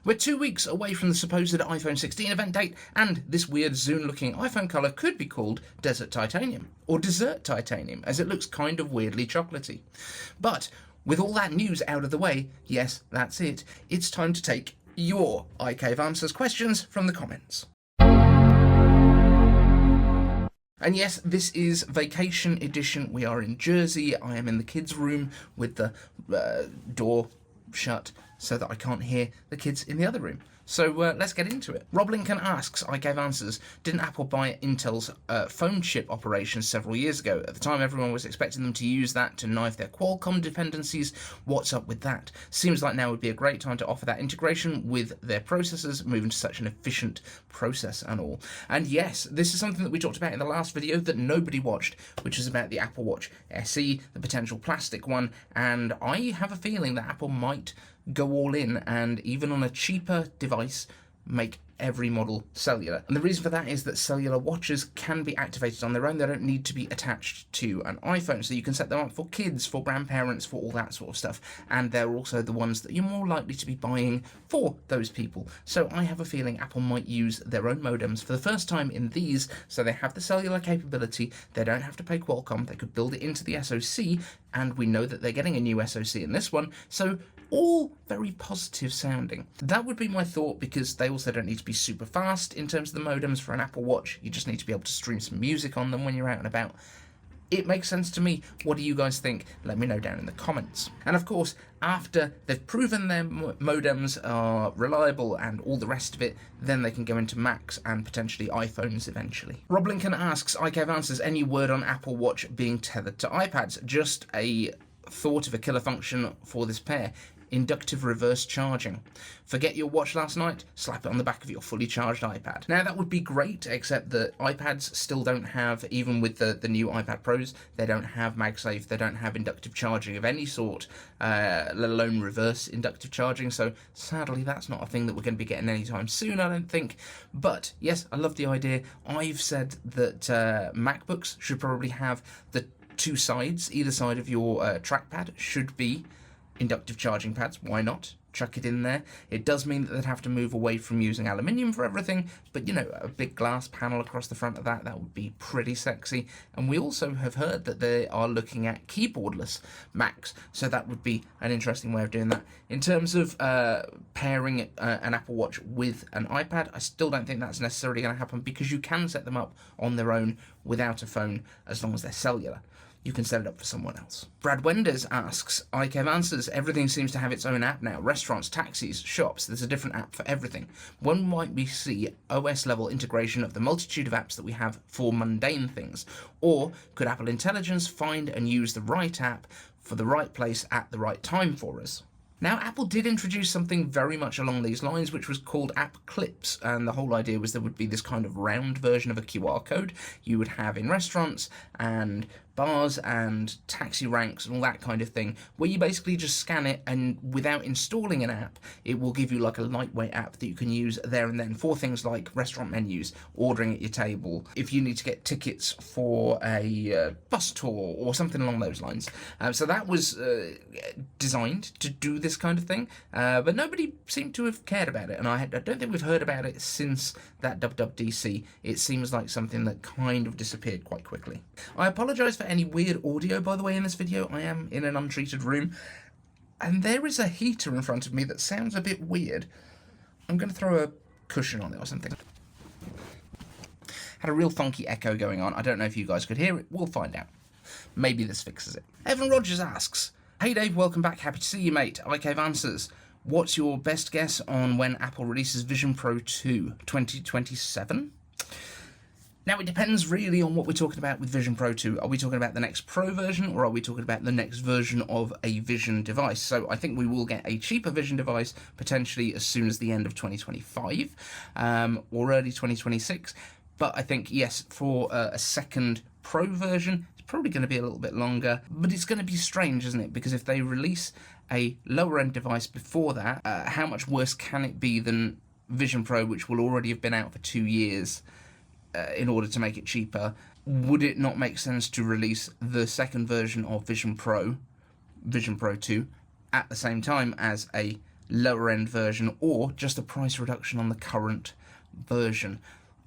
We're 2 weeks away from the supposed iPhone 16 event date, and this weird Zune-looking iPhone colour could be called Desert Titanium, or Dessert Titanium, as it looks kind of weirdly chocolatey. But with all that news out of the way, yes, that's it, it's time to take your iCaveAnswers questions from the comments. And yes, this is vacation edition. We are in Jersey. I am in the kids' room with the door shut so that I can't hear the kids in the other room. So let's get into it. Robb Lincoln asks, iCaveAnswers, didn't Apple buy Intel's phone chip operations several years ago? At the time, everyone was expecting them to use that to knife their Qualcomm dependencies. What's up with that? Seems like now would be a great time to offer that integration with their processors, moving to such an efficient process and all. And yes, this is something that we talked about in the last video that nobody watched, which is about the Apple Watch SE, the potential plastic one, and I have a feeling that Apple might go all in and even on a cheaper device make every model cellular. And the reason for that is that cellular watches can be activated on their own. They don't need to be attached to an iPhone, so you can set them up for kids, for grandparents, for all that sort of stuff. And they're also the ones that you're more likely to be buying for those people. So I have a feeling Apple might use their own modems for the first time in these, so they have the cellular capability. They don't have to pay Qualcomm. They could build it into the SoC, and we know that they're getting a new SoC in this one, so all very positive sounding. That would be my thought, because they also don't need to be super fast in terms of the modems for an Apple Watch. You just need to be able to stream some music on them when you're out and about. It makes sense to me. What do you guys think? Let me know down in the comments. And of course, after they've proven their modems are reliable and all the rest of it, then they can go into Macs and potentially iPhones eventually. Robb Lincoln asks, iCaveAnswers, any word on Apple Watch being tethered to iPads? Just a thought of a killer function for this pair. Inductive reverse charging. Forget your watch last night, slap it on the back of your fully charged iPad. Now that would be great, except that iPads still don't have, even with the new iPad Pros, they don't have MagSafe, they don't have inductive charging of any sort, let alone reverse inductive charging, so sadly that's not a thing that we're going to be getting anytime soon, I don't think. But yes, I love the idea. I've said that MacBooks should probably have the two sides, either side of your trackpad should be inductive charging pads. Why not? Chuck it in there. It does mean that they'd have to move away from using aluminium for everything, but you know, a big glass panel across the front of that would be pretty sexy. And we also have heard that they are looking at keyboardless Macs, so that would be an interesting way of doing that. In terms of pairing an Apple Watch with an iPad, I still don't think that's necessarily going to happen, because you can set them up on their own without a phone as long as they're cellular. You can set it up for someone else. Brad Wenders asks, iCaveAnswers, everything seems to have its own app now. Restaurants, taxis, shops, there's a different app for everything. When might we see OS level integration of the multitude of apps that we have for mundane things? Or could Apple Intelligence find and use the right app for the right place at the right time for us? Now, Apple did introduce something very much along these lines, which was called App Clips, and the whole idea was there would be this kind of round version of a QR code you would have in restaurants and bars and taxi ranks and all that kind of thing, where you basically just scan it, and without installing an app, it will give you like a lightweight app that you can use there and then for things like restaurant menus, ordering at your table, if you need to get tickets for a bus tour or something along those lines. So that was designed to do this kind of thing, but nobody seemed to have cared about it, and I don't think we've heard about it since that WWDC. It seems like something that kind of disappeared quite quickly. I apologise for any weird audio, by the way, in this video. I am in an untreated room, and there is a heater in front of me that sounds a bit weird. I'm going to throw a cushion on it or something. Had a real funky echo going on. I don't know if you guys could hear it. We'll find out. Maybe this fixes it. Evan Rogers asks, hey Dave, welcome back. Happy to see you, mate. iCaveAnswers, what's your best guess on when Apple releases Vision Pro 2? 2027? Now, it depends really on what we're talking about with Vision Pro 2. Are we talking about the next Pro version, or are we talking about the next version of a Vision device? So I think we will get a cheaper Vision device potentially as soon as the end of 2025 or early 2026. But I think, yes, for a second Pro version, it's probably going to be a little bit longer. But it's going to be strange, isn't it? Because if they release a lower-end device before that, how much worse can it be than Vision Pro, which will already have been out for 2 years? In order to make it cheaper, would it not make sense to release the second version of Vision Pro 2, at the same time as a lower end version or just a price reduction on the current version.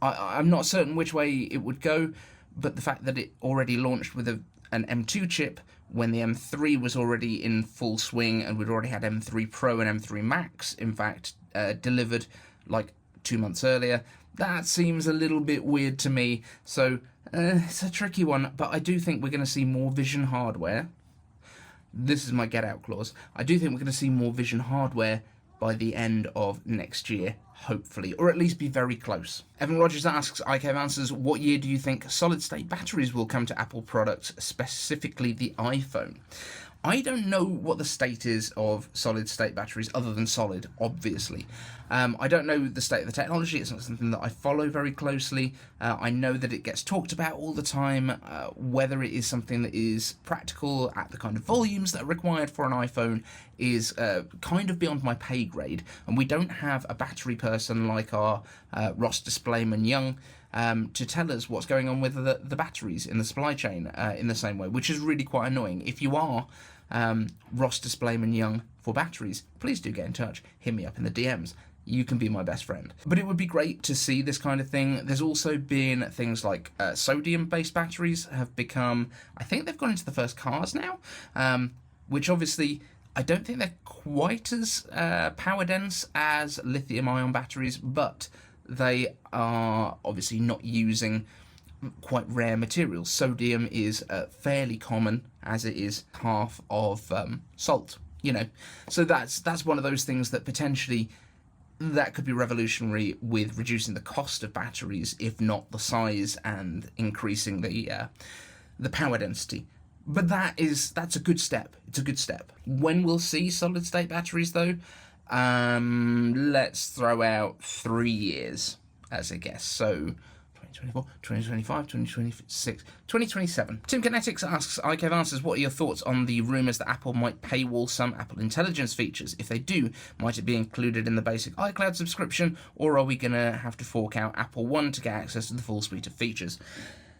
I'm not certain which way it would go, but the fact that it already launched with an M2 chip when the M3 was already in full swing, and we'd already had M3 Pro and M3 Max, in fact, delivered like 2 months earlier, that seems a little bit weird to me. So it's a tricky one, but I do think we're going to see more Vision hardware. This is my get out clause. I do think we're going to see more Vision hardware by the end of next year, hopefully, or at least be very close. Evan Rogers asks, iCaveAnswers, what year do you think solid-state batteries will come to Apple products, specifically the iPhone? I don't know what the state is of solid-state batteries, other than solid, obviously. I don't know the state of the technology. It's not something that I follow very closely. I know that it gets talked about all the time. Whether it is something that is practical at the kind of volumes that are required for an iPhone is kind of beyond my pay grade. And we don't have a battery person like our Ross Displayman Young to tell us what's going on with the batteries in the supply chain in the same way, which is really quite annoying. If you are Ross Displayman Young for batteries, please do get in touch. Hit me up in the DMs. You can be my best friend. But it would be great to see this kind of thing. There's also been things like sodium-based batteries have become, I think they've gone into the first cars now, which obviously I don't think they're quite as power dense as lithium-ion batteries, but they are obviously not using quite rare materials. Sodium is fairly common, as it is half of salt, you know. So that's one of those things that potentially that could be revolutionary with reducing the cost of batteries, if not the size, and increasing the power density. But that's a good step. It's a good step. When we'll see solid state batteries though, let's throw out 3 years as a guess. So 2024, 2025, 2026, 2027. Tim Kinetics asks, iCaveAnswers, what are your thoughts on the rumours that Apple might paywall some Apple Intelligence features? If they do, might it be included in the basic iCloud subscription, or are we going to have to fork out Apple One to get access to the full suite of features?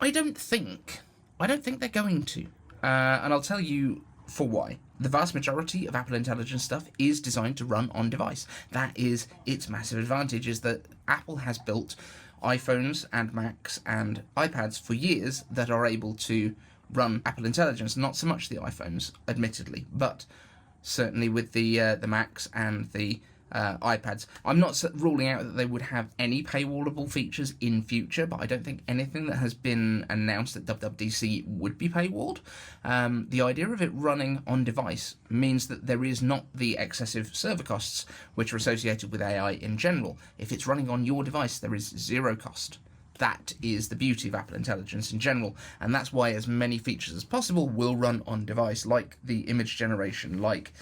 I don't think they're going to. And I'll tell you for why. The vast majority of Apple Intelligence stuff is designed to run on device. That is its massive advantage, is that Apple has built iPhones and Macs and iPads for years that are able to run Apple Intelligence. Not so much the iPhones, admittedly, but certainly with the Macs and the iPads. I'm not ruling out that they would have any paywallable features in future, but I don't think anything that has been announced at WWDC would be paywalled. The idea of it running on device means that there is not the excessive server costs which are associated with AI in general. If it's running on your device, there is zero cost. That is the beauty of Apple Intelligence in general, and that's why as many features as possible will run on device, like the image generation, like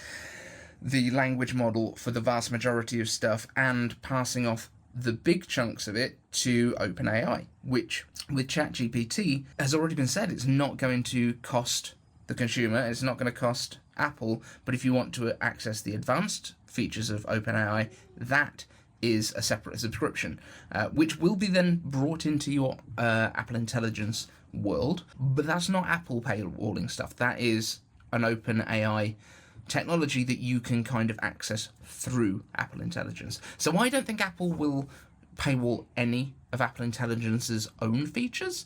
the language model for the vast majority of stuff, and passing off the big chunks of it to OpenAI, which with ChatGPT has already been said it's not going to cost the consumer, it's not going to cost Apple, but if you want to access the advanced features of OpenAI, that is a separate subscription, which will be then brought into your Apple Intelligence world, but that's not Apple paywalling stuff. That is an OpenAI technology that you can kind of access through Apple Intelligence. So I don't think Apple will paywall any of Apple Intelligence's own features.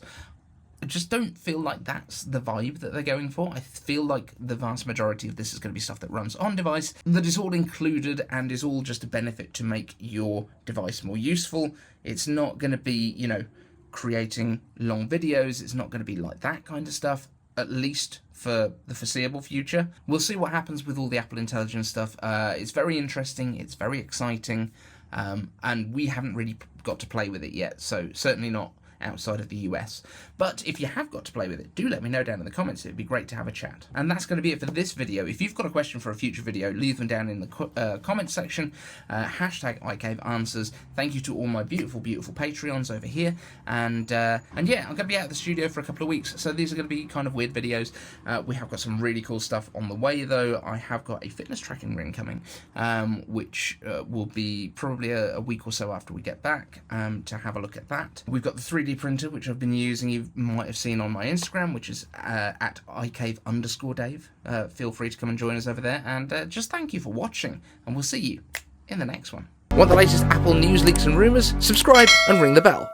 I just don't feel like that's the vibe that they're going for. I feel like the vast majority of this is going to be stuff that runs on device, that is all included and is all just a benefit to make your device more useful. It's not going to be, creating long videos. It's not going to be like that kind of stuff, at least for the foreseeable future. We'll see what happens with all the Apple Intelligence stuff. It's very interesting, it's very exciting, and we haven't really got to play with it yet, so certainly not outside of the US. But if you have got to play with it, do let me know down in the comments. It'd be great to have a chat. And that's going to be it for this video. If you've got a question for a future video, leave them down in the comments section. Hashtag iCaveAnswers. Thank you to all my beautiful, beautiful Patreons over here. And yeah, I'm going to be out of the studio for a couple of weeks, so these are going to be kind of weird videos. We have got some really cool stuff on the way, though. I have got a fitness tracking ring coming, which will be probably a week or so after we get back, to have a look at that. We've got the 3D 3D printer, which I've been using, you might have seen on my Instagram, which is at iCaveDave. Feel free to come and join us over there, and just thank you for watching, and we'll see you in the next one. Want the latest Apple news, leaks and rumours? Subscribe and ring the bell.